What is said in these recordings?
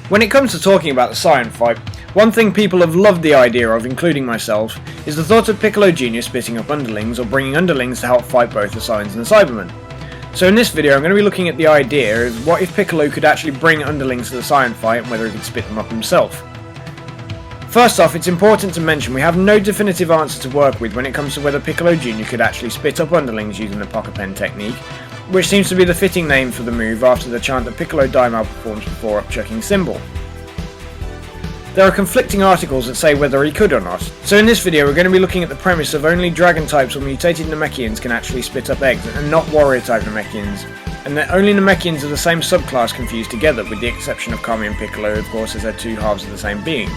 When it comes to talking about the Saiyan fight, one thing people have loved the idea of, including myself, is the thought of Piccolo Jr splitting up underlings or bringing underlings to help fight both the Saiyans and the Saibamen. So in this video I'm going to be looking at the idea of what if Piccolo could actually bring underlings to the Saiyan fight and whether he could split them up himself. First off, it's important to mention we have no definitive answer to work with when it comes to whether Piccolo Jr could actually split up underlings using the pocket pen technique, which seems to be the fitting name for the move after the chant that Piccolo Daimao performs before upchucking Symbol. There are conflicting articles that say whether he could or not, so in this video we're going to be looking at the premise of only dragon types or mutated Namekians can actually split up eggs, and not warrior type Namekians, and that only Namekians of the same subclass can fuse together, with the exception of Kami and Piccolo, of course, as they're two halves of the same being.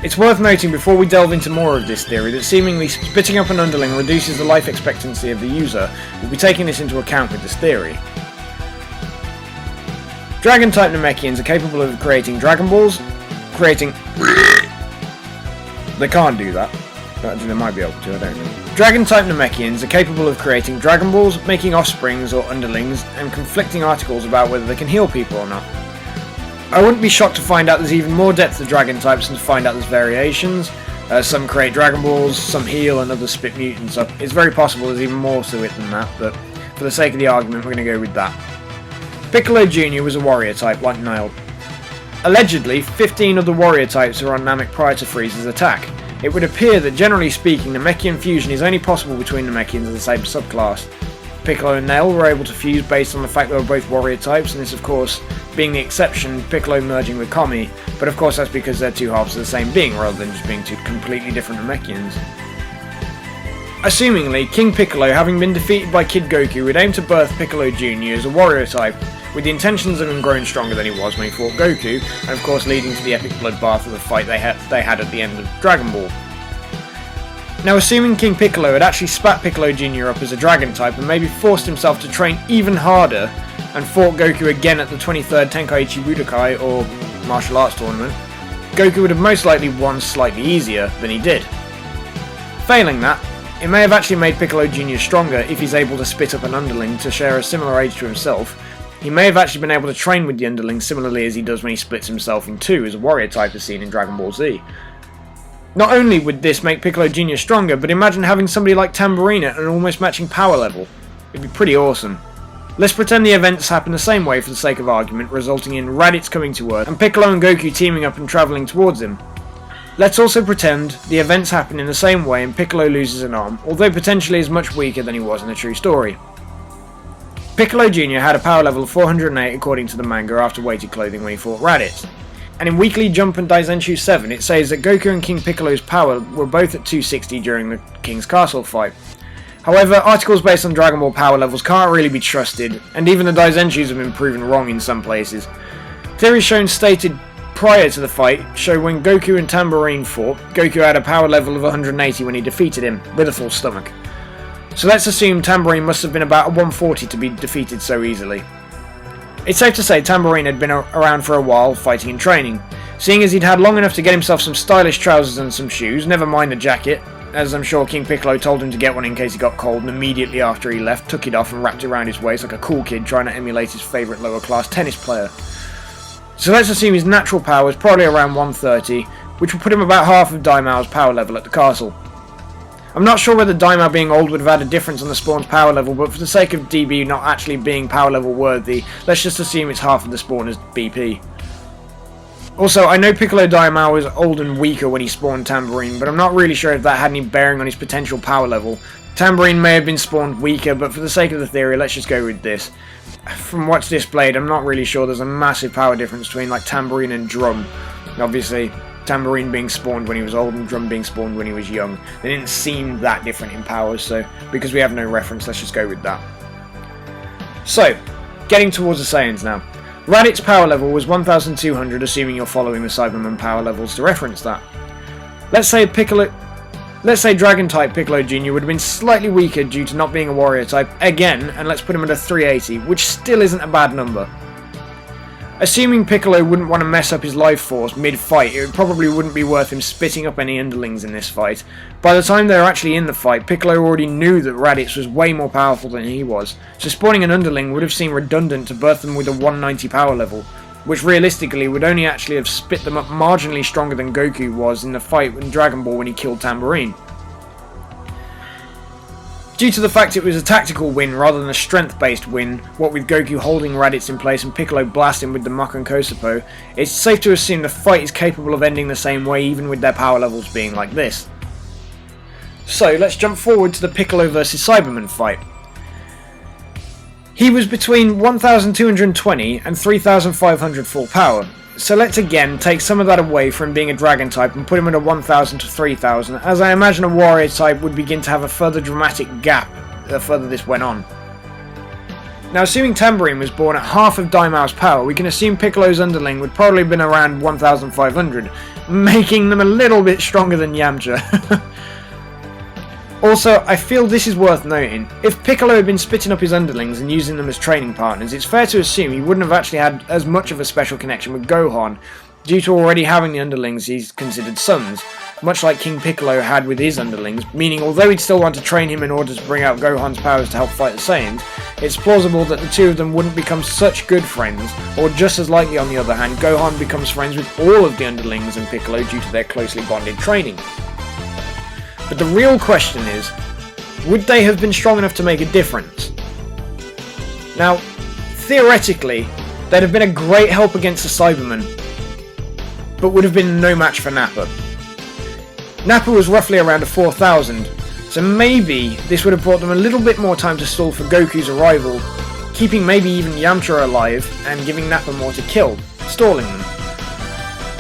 It's worth noting before we delve into more of this theory that seemingly splitting up an underling reduces the life expectancy of the user. We'll be taking this into account with this theory. Dragon type Namekians are capable of creating Dragon Balls, they can't do that. Actually, they might be able to, I don't know. Dragon type Namekians are capable of creating Dragon Balls, making offsprings or underlings, and conflicting articles about whether they can heal people or not. I wouldn't be shocked to find out there's even more depth to dragon types and to find out there's variations. Some create Dragon Balls, some heal, and others spit mutants up. It's very possible there's even more to it than that, but for the sake of the argument we're going to go with that. Piccolo Jr was a warrior type like Nile. Allegedly, 15 of the warrior types are on Namek prior to Frieza's attack. It would appear that generally speaking Namekian fusion is only possible between Namekians of the same subclass. Piccolo and Nail were able to fuse based on the fact they were both warrior types, and this of course being the exception, Piccolo merging with Kami, but of course that's because they're two halves of the same being rather than just being two completely different Namekians. Assumingly, King Piccolo, having been defeated by Kid Goku, would aim to birth Piccolo Jr as a warrior type, with the intentions of him growing stronger than he was when he fought Goku, and of course leading to the epic bloodbath of the fight they had at the end of Dragon Ball. Now, assuming King Piccolo had actually spat Piccolo Jr up as a dragon type and maybe forced himself to train even harder and fought Goku again at the 23rd Tenkaichi Budokai or martial arts tournament, Goku would have most likely won slightly easier than he did. Failing that, it may have actually made Piccolo Jr stronger if he's able to spit up an underling to share a similar age to himself. He may have actually been able to train with the underling similarly as he does when he splits himself in two as a warrior type as seen in Dragon Ball Z. Not only would this make Piccolo Jr stronger, but imagine having somebody like Tambourine at an almost matching power level. It'd be pretty awesome. Let's pretend the events happen the same way for the sake of argument, resulting in Raditz coming to Earth and Piccolo and Goku teaming up and travelling towards him. Let's also pretend the events happen in the same way and Piccolo loses an arm, although potentially is much weaker than he was in the true story. Piccolo Jr had a power level of 408 according to the manga after weighted clothing when he fought Raditz. And in Weekly Jump and Daizenshu 7 it says that Goku and King Piccolo's power were both at 260 during the King's Castle fight. However, articles based on Dragon Ball power levels can't really be trusted, and even the Daizenshus have been proven wrong in some places. Theories shown stated prior to the fight show when Goku and Tambourine fought, Goku had a power level of 180 when he defeated him, with a full stomach. So let's assume Tambourine must have been about a 140 to be defeated so easily. It's safe to say Tambourine had been around for a while, fighting and training, seeing as he'd had long enough to get himself some stylish trousers and some shoes, never mind the jacket, as I'm sure King Piccolo told him to get one in case he got cold, and immediately after he left took it off and wrapped it around his waist like a cool kid trying to emulate his favourite lower class tennis player. So let's assume his natural power is probably around 130, which will put him about half of Daimao's power level at the castle. I'm not sure whether Daimao being old would have had a difference on the spawn's power level, but for the sake of DB not actually being power level worthy, let's just assume it's half of the spawner's BP. Also, I know Piccolo Daimao was old and weaker when he spawned Tambourine, but I'm not really sure if that had any bearing on his potential power level. Tambourine may have been spawned weaker, but for the sake of the theory, let's just go with this. From what's displayed, I'm not really sure there's a massive power difference between like Tambourine and Drum. Obviously, Tambourine being spawned when he was old and Drum being spawned when he was young. They didn't seem that different in powers, so because we have no reference, let's just go with that. So, getting towards the Saiyans now. Raditz's power level was 1200, assuming you're following the Saibamen power levels to reference that. Let's say Dragon type Piccolo Jr would have been slightly weaker due to not being a warrior type again, and let's put him at a 380, which still isn't a bad number. Assuming Piccolo wouldn't want to mess up his life force mid-fight, it probably wouldn't be worth him spitting up any underlings in this fight. By the time they were actually in the fight, Piccolo already knew that Raditz was way more powerful than he was, so spawning an underling would have seemed redundant to birth them with a 190 power level. which realistically would only actually have spit them up marginally stronger than Goku was in the fight in Dragon Ball when he killed Tambourine. Due to the fact it was a tactical win rather than a strength-based win, what with Goku holding Raditz in place and Piccolo blasting with the Mukon Kosopo, it's safe to assume the fight is capable of ending the same way even with their power levels being like this. So let's jump forward to the Piccolo vs Saibamen fight. He was between 1220 and 3500 full power, so let's again take some of that away from being a dragon type and put him at a 1000 to 3000, as I imagine a warrior type would begin to have a further dramatic gap the further this went on. Now, assuming Tambourine was born at half of Daimao's power, we can assume Piccolo's underling would probably have been around 1500, making them a little bit stronger than Yamcha. Also, I feel this is worth noting. If Piccolo had been spitting up his underlings and using them as training partners, it's fair to assume he wouldn't have actually had as much of a special connection with Gohan, due to already having the underlings he's considered sons, much like King Piccolo had with his underlings, meaning although he'd still want to train him in order to bring out Gohan's powers to help fight the Saiyans, it's plausible that the two of them wouldn't become such good friends, or just as likely on the other hand, Gohan becomes friends with all of the underlings and Piccolo due to their closely bonded training. But the real question is, would they have been strong enough to make a difference? Now, theoretically, they'd have been a great help against the Saibamen, but would have been no match for Nappa. Nappa was roughly around a 4000, so maybe this would have brought them a little bit more time to stall for Goku's arrival, keeping maybe even Yamcha alive and giving Nappa more to kill, stalling them.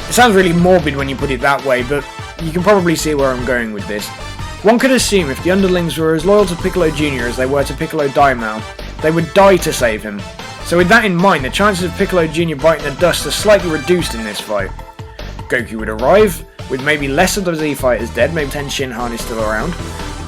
It sounds really morbid when you put it that way, but you can probably see where I'm going with this. One could assume if the underlings were as loyal to Piccolo Jr as they were to Piccolo Daimao, they would die to save him. So with that in mind, the chances of Piccolo Jr biting the dust are slightly reduced in this fight. Goku would arrive, with maybe less of the Z fighters dead, maybe Ten Shinhan is still around.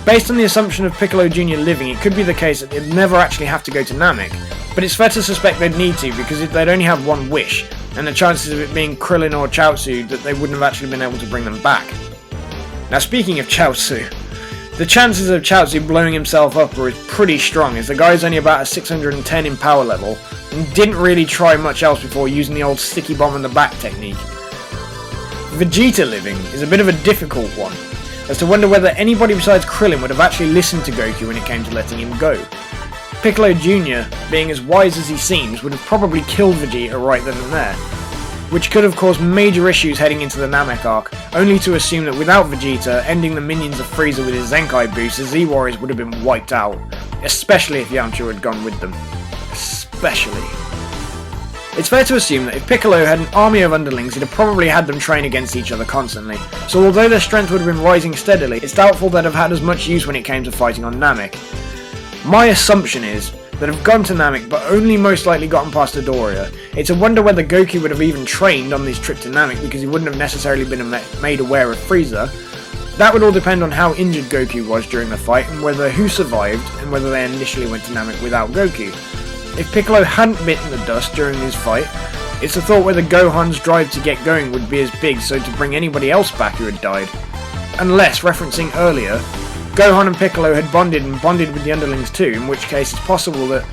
Based on the assumption of Piccolo Jr living, it could be the case that they'd never actually have to go to Namek, but it's fair to suspect they'd need to because they'd only have one wish, and the chances of it being Krillin or Chaozu that they wouldn't have actually been able to bring them back. Now, speaking of Chaozu, the chances of Chaozu blowing himself up are pretty strong, as the guy's only about a 610 in power level and didn't really try much else before using the old sticky bomb in the back technique. Vegeta living is a bit of a difficult one, as to wonder whether anybody besides Krillin would have actually listened to Goku when it came to letting him go. Piccolo Jr, being as wise as he seems, would have probably killed Vegeta right then and there, which could have caused major issues heading into the Namek arc, only to assume that without Vegeta ending the minions of Frieza with his Zenkai boost, the Z-Warriors would have been wiped out, especially if Yamcha had gone with them. Especially. It's fair to assume that if Piccolo had an army of underlings, he'd have probably had them train against each other constantly, so although their strength would have been rising steadily, it's doubtful they'd have had as much use when it came to fighting on Namek. My assumption is that have gone to Namek but only most likely gotten past Dodoria. It's a wonder whether Goku would have even trained on this trip to Namek because he wouldn't have necessarily been made aware of Frieza. That would all depend on how injured Goku was during the fight and whether who survived and whether they initially went to Namek without Goku. If Piccolo hadn't bitten the dust during his fight, it's a thought whether Gohan's drive to get going would be as big so to bring anybody else back who had died. Unless, referencing earlier, Gohan and Piccolo had bonded with the underlings too, in which case it's possible that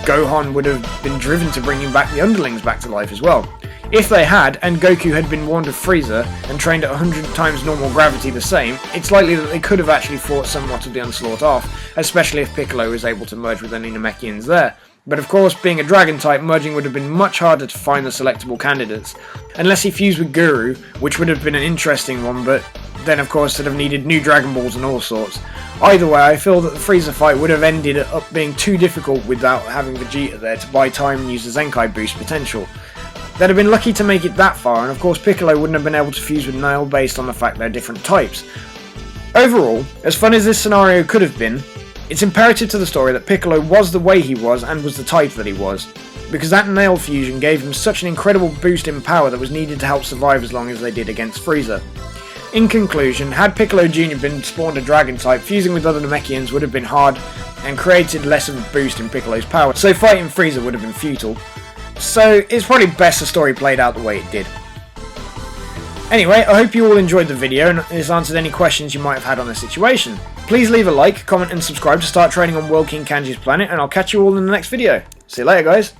Gohan would have been driven to bringing back the underlings back to life as well. If they had, and Goku had been warned of Frieza and trained at 100 times normal gravity the same, it's likely that they could have actually fought somewhat of the onslaught off, especially if Piccolo was able to merge with any Namekians there. But of course, being a dragon type, merging would have been much harder to find the selectable candidates, unless he fused with Guru, which would have been an interesting one, but then of course it'd have needed new Dragon Balls and all sorts. Either way, I feel that the Frieza fight would have ended up being too difficult without having Vegeta there to buy time and use the Zenkai boost potential. They'd have been lucky to make it that far, and of course Piccolo wouldn't have been able to fuse with Nail based on the fact they're different types. Overall, as fun as this scenario could have been, it's imperative to the story that Piccolo was the way he was and was the type that he was, because that Nail fusion gave him such an incredible boost in power that was needed to help survive as long as they did against Frieza. In conclusion, had Piccolo Jr been spawned a dragon type, fusing with other Namekians would have been hard and created less of a boost in Piccolo's power, so fighting Frieza would have been futile. So it's probably best the story played out the way it did. Anyway, I hope you all enjoyed the video and it's answered any questions you might have had on the situation. Please leave a like, comment and subscribe to start training on World King Kanji's planet, and I'll catch you all in the next video. See you later, guys.